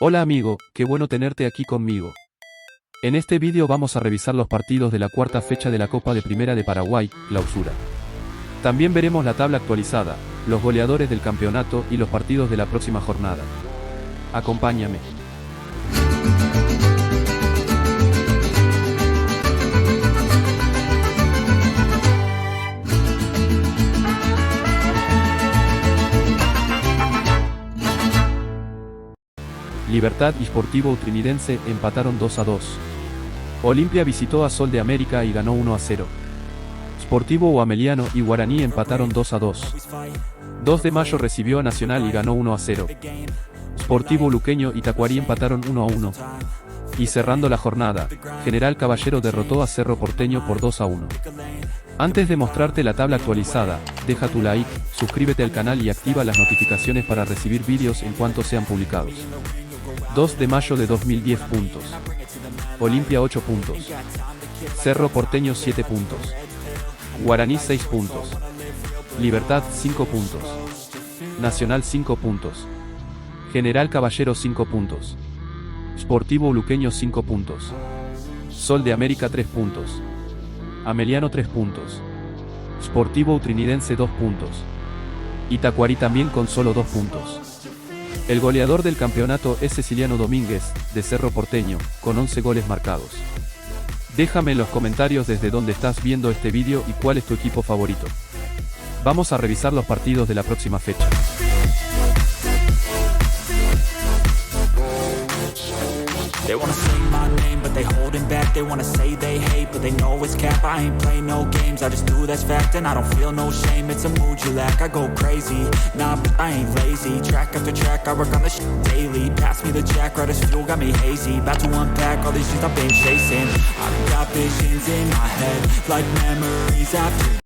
Hola amigo, qué bueno tenerte aquí conmigo. En este vídeo vamos a revisar los partidos de la cuarta fecha de la Copa de Primera de Paraguay, Clausura. También veremos la tabla actualizada, los goleadores del campeonato y los partidos de la próxima jornada. Acompáñame. Libertad y Sportivo Utrinidense empataron 2-2. Olimpia visitó a Sol de América y ganó 1-0. Sportivo Huameliano y Guaraní empataron 2-2. 2 de Mayo recibió a Nacional y ganó 1-0. Sportivo Luqueño y Tacuarí empataron 1-1. Y cerrando la jornada, General Caballero derrotó a Cerro Porteño por 2-1. Antes de mostrarte la tabla actualizada, deja tu like, suscríbete al canal y activa las notificaciones para recibir vídeos en cuanto sean publicados. 2 de mayo de 2010 puntos. Olimpia 8 puntos. Cerro Porteño 7 puntos. Guaraní 6 puntos. Libertad 5 puntos. Nacional 5 puntos. General Caballero 5 puntos. Sportivo Luqueño 5 puntos. Sol de América 3 puntos. Ameliano 3 puntos. Sportivo Utrinidense 2 puntos. Y Tacuarí también con solo 2 puntos. El goleador del campeonato es Ceciliano Domínguez, de Cerro Porteño, con 11 goles marcados. Déjame en los comentarios desde dónde estás viendo este vídeo y cuál es tu equipo favorito. Vamos a revisar los partidos de la próxima fecha. They wanna say my name, but they holding back. They wanna say they hate, but they know it's cap. I ain't play no games, I just do that's fact. And I don't feel no shame, it's a mood you lack. I go crazy, nah, but I ain't lazy. Track after track, I work on this shit daily. Pass me the jack, right as fuel, got me hazy. About to unpack all these shit I've been chasing. I've got visions in my head, like memories after